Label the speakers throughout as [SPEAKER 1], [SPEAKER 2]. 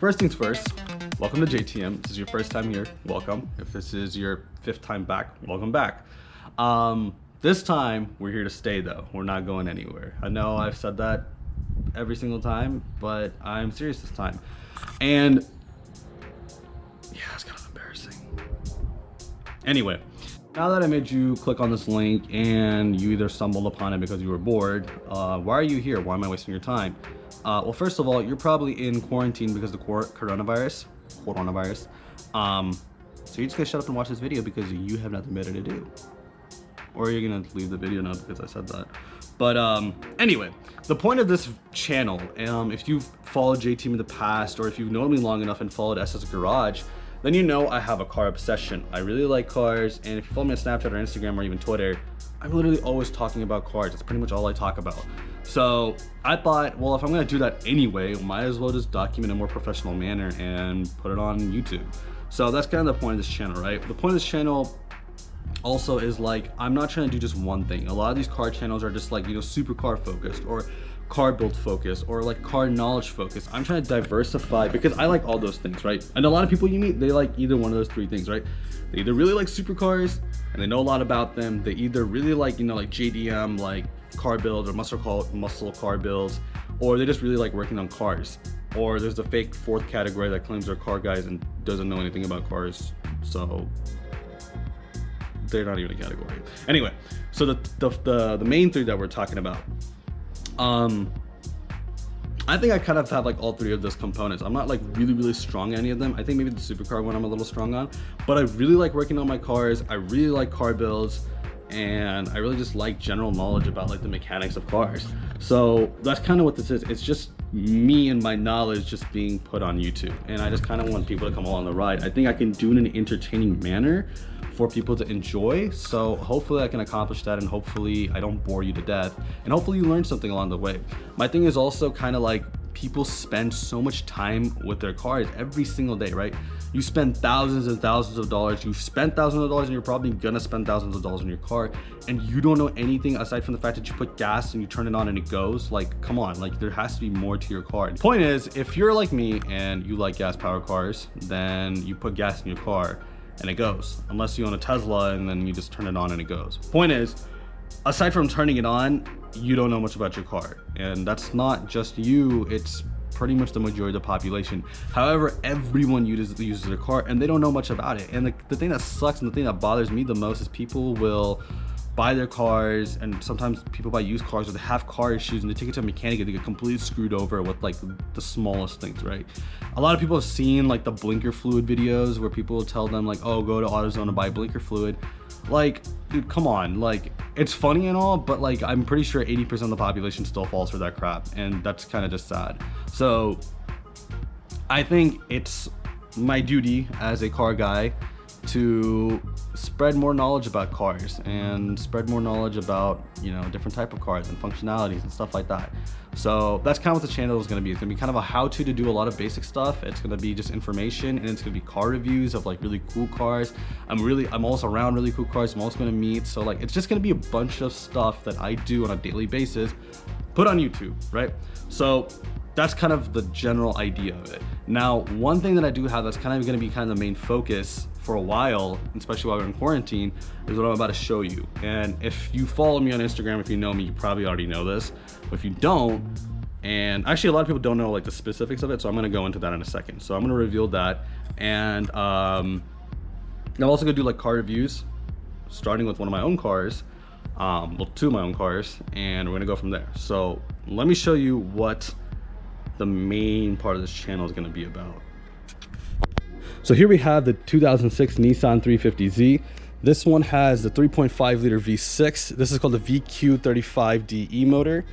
[SPEAKER 1] first things first, welcome to JTM. If this is your first time here, welcome. If this is your 5th time back, welcome back. This time, we're here to stay though. We're not going anywhere. I know I've said that every single time, but I'm serious this time. And yeah, it's kind of embarrassing. Anyway, now that I made you click on this link and you either stumbled upon it because you were bored, why are you here? Why am I wasting your time? Well, first of all, you're probably in quarantine because of the coronavirus. So you're just gonna shut up and watch this video because you have nothing better to do. Or you're gonna leave the video now because I said that. But anyway, the point of this channel, if you've followed JTM in the past, or if you've known me long enough and followed SS Garage, then you know I have a car obsession. I really like cars, and if you follow me on Snapchat or Instagram or even Twitter, I'm literally always talking about cars. That's pretty much all I talk about. So I thought, well, if I'm gonna do that anyway, might as well just document in a more professional manner and put it on YouTube. So that's kind of the point of this channel, right? The point of this channel also is like, I'm not trying to do just one thing. A lot of these car channels are just like, you know, super car focused or car build focused or like car knowledge focused. I'm trying to diversify because I like all those things, right? And a lot of people you meet, they like either one of those 3 things, right? They either really like supercars and they know a lot about them. They either really like, you know, like JTM, like car builds or muscle car builds, or they just really like working on cars. Or there's the fake 4th category that claims they're car guys and doesn't know anything about cars. So they're not even a category. Anyway, so the main 3 that we're talking about, I think I kind of have like all 3 of those components. I'm not like really strong at any of them. I think maybe the supercar one I'm a little strong on, but I really like working on my cars. I really like car builds, and I really just like general knowledge about like the mechanics of cars. So that's kind of what this is. It's just me and my knowledge just being put on YouTube, and I just kind of want people to come along the ride. I think I can do it in an entertaining manner for people to enjoy. So hopefully I can accomplish that, and hopefully I don't bore you to death, and hopefully you learn something along the way. My thing is also kind of like, people spend so much time with their cars every single day, right? You spend thousands and thousands of dollars. You've spent thousands of dollars, and you're probably gonna spend thousands of dollars on your car, and you don't know anything aside from the fact that you put gas and you turn it on and it goes. Like, come on, like there has to be more to your car. The point is, if you're like me and you like gas powered cars, then you put gas in your car and it goes. Unless you own a Tesla and then you just turn it on and it goes. Point is, aside from turning it on, you don't know much about your car. And that's not just you, it's pretty much the majority of the population. However, everyone uses their car and they don't know much about it. And the thing that sucks and the thing that bothers me the most is people will buy their cars, and sometimes people buy used cars, or they have car issues and they take it to a mechanic and they get completely screwed over with like the smallest things, right? A lot of people have seen like the blinker fluid videos where people will tell them like, oh, go to AutoZone and buy blinker fluid. Like, dude, come on. Like, it's funny and all, but like, I'm pretty sure 80% of the population still falls for that crap, and that's kind of just sad. So I think it's my duty as a car guy to spread more knowledge about cars and spread more knowledge about, you know, different type of cars and functionalities and stuff like that. So that's kind of what the channel is going to be. It's going to be kind of a how-to to do a lot of basic stuff. It's going to be just information, and it's going to be car reviews of like really cool cars. I'm also around really cool cars I'm also going to meet. So like, it's just going to be a bunch of stuff that I do on a daily basis, put on YouTube, right? So that's kind of the general idea of it. Now, one thing that I do have that's kind of going to be kind of the main focus for a while, especially while we're in quarantine, is what I'm about to show you. And if you follow me on Instagram, if you know me, you probably already know this. But if you don't, and actually a lot of people don't know like the specifics of it, so I'm gonna go into that in a second. So I'm gonna reveal that, and I'm also gonna do like car reviews, starting with one of my own cars, well, 2 of my own cars, and we're gonna go from there. So let me show you what the main part of this channel is gonna be about. So here we have the 2006 Nissan 350Z. This one has the 3.5 liter V6. This is called the VQ35DE motor.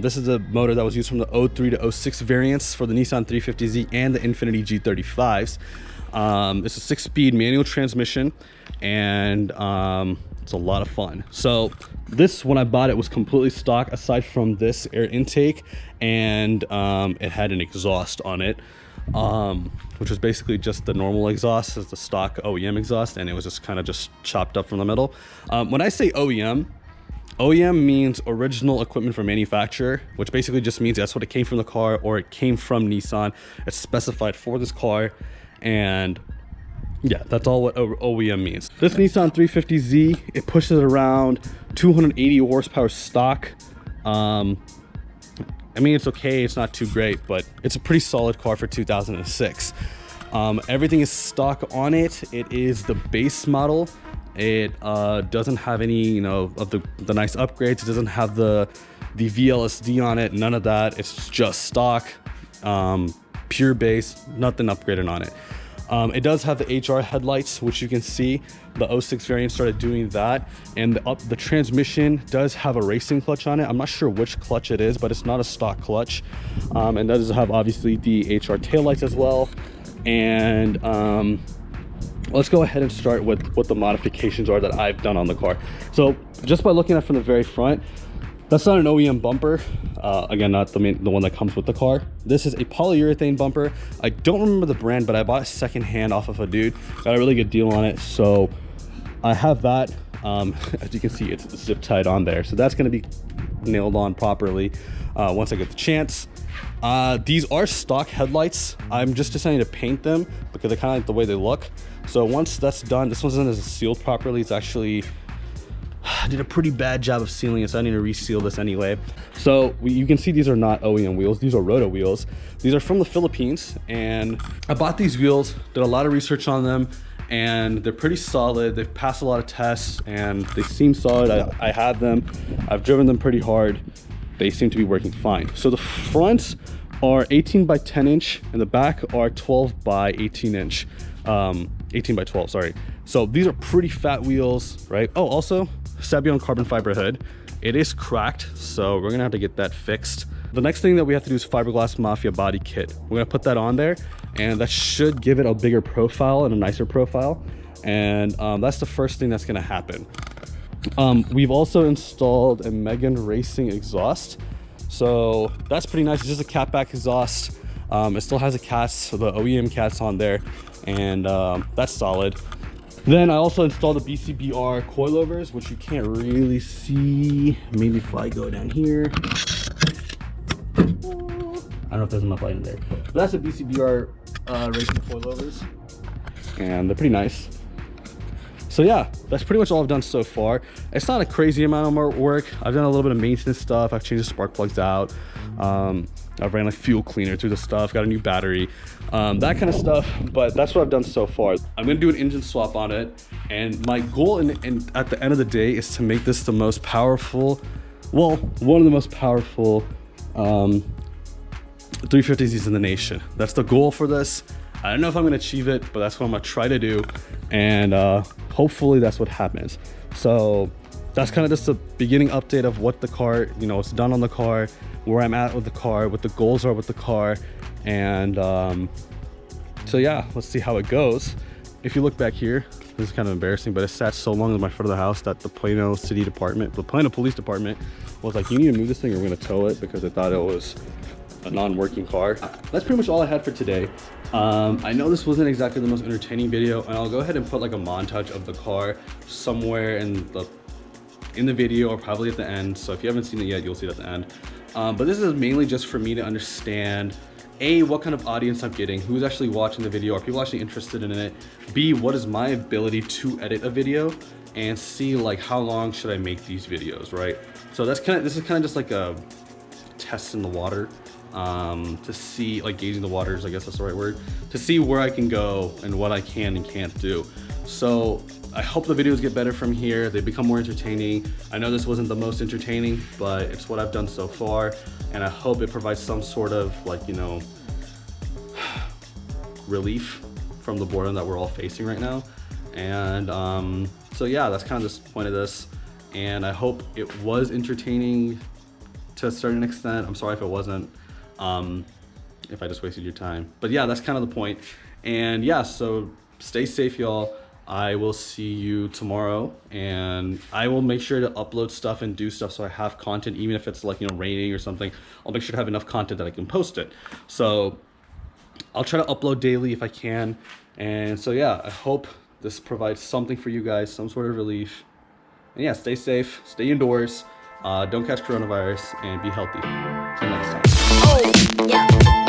[SPEAKER 1] This is a motor that was used from the 03 to 06 variants for the Nissan 350Z and the Infiniti G35s. It's a 6-speed manual transmission, and it's a lot of fun. So this, when I bought it, was completely stock aside from this air intake, and it had an exhaust on it, which was basically just the normal exhaust as the stock OEM exhaust, and it was just kind of just chopped up from the middle. When I say OEM, OEM means original equipment from manufacturer, which basically just means that's what it came from the car, or it came from Nissan. It's specified for this car, and yeah, that's all what OEM means. This Nissan 350Z, it pushes around 280 horsepower stock. I mean, it's okay, it's not too great, but it's a pretty solid car for 2006. Everything is stock on it. It is the base model. It doesn't have any, you know, of the nice upgrades. It doesn't have the VLSD on it, none of that. It's just stock, pure base, nothing upgraded on it. It does have the HR headlights, which you can see. The 06 variant started doing that, and the transmission does have a racing clutch on it. I'm not sure which clutch it is, but it's not a stock clutch. And does have obviously the HR taillights as well. And let's go ahead and start with what the modifications are that I've done on the car. So just by looking at it from the very front, that's not an OEM bumper. Again, not the one that comes with the car. This is a polyurethane bumper. I don't remember the brand, but I bought it secondhand off of a dude. Got a really good deal on it. So I have that. As you can see, it's zip tied on there. So that's gonna be nailed on properly once I get the chance. These are stock headlights. I'm just deciding to paint them because I kind of like the way they look. So once that's done, this one isn't sealed properly. It's actually, I did a pretty bad job of sealing it, so I need to reseal this anyway. So you can see these are not OEM wheels. These are Roto wheels. These are from the Philippines, and I bought these wheels, did a lot of research on them, and they're pretty solid. They've passed a lot of tests, and they seem solid. I had them. I've driven them pretty hard. They seem to be working fine. So the fronts are 18 by 10 inch, and the back are 12 by 18 inch. 18 by 12, sorry. So these are pretty fat wheels, right? Oh, also, Sabion carbon fiber hood. It is cracked, so we're gonna have to get that fixed. The next thing that we have to do is Fiberglass Mafia body kit. We're gonna put that on there, and that should give it a bigger profile and a nicer profile. And that's the first thing that's gonna happen. We've also installed a Megan Racing exhaust. So that's pretty nice. It's just a catback exhaust. It still has a cats, so the OEM cats on there, and that's solid. Then I also installed the BCBR coilovers, which you can't really see. Maybe if I go down here. I don't know if there's enough light in there. But that's the BCBR racing coilovers, and they're pretty nice. So yeah, that's pretty much all I've done so far. It's not a crazy amount of more work. I've done a little bit of maintenance stuff. I've changed the spark plugs out. I've ran like fuel cleaner through the stuff, got a new battery, that kind of stuff. But that's what I've done so far. I'm gonna do an engine swap on it. And my goal at the end of the day is to make this the most powerful, well, one of the most powerful 350Zs in the nation. That's the goal for this. I don't know if I'm gonna achieve it, but that's what I'm gonna try to do. And hopefully that's what happens. So that's kind of just a beginning update of what the car, you know, what's done on the car, where I'm at with the car, what the goals are with the car. And so yeah, let's see how it goes. If you look back here, this is kind of embarrassing, but it sat so long in my front of the house that the Plano City Department, the Plano Police Department was like, you need to move this thing or we're gonna tow it, because they thought it was a non-working car. That's pretty much all I had for today. I know this wasn't exactly the most entertaining video, and I'll go ahead and put like a montage of the car somewhere in the video, or probably at the end. So if you haven't seen it yet, you'll see it at the end. But this is mainly just for me to understand A, what kind of audience I'm getting, who's actually watching the video, are people actually interested in it? B, what is my ability to edit a video? And C, like how long should I make these videos, right? So this is kind of just like a test in the water, to see, like gauging the waters, I guess that's the right word, to see where I can go and what I can and can't do. So I hope the videos get better from here. They become more entertaining. I know this wasn't the most entertaining, but it's what I've done so far. And I hope it provides some sort of like, you know, relief from the boredom that we're all facing right now. And so yeah, that's kind of the point of this. And I hope it was entertaining to a certain extent. I'm sorry if it wasn't, if I just wasted your time. But yeah, that's kind of the point. And yeah, so stay safe, y'all. I will see you tomorrow, and I will make sure to upload stuff and do stuff so I have content, even if it's like, you know, raining or something. I'll make sure to have enough content that I can post it. So I'll try to upload daily if I can. And so yeah, I hope this provides something for you guys, some sort of relief. And yeah, stay safe, stay indoors, don't catch coronavirus, and be healthy. Till next time.
[SPEAKER 2] Oh, yeah.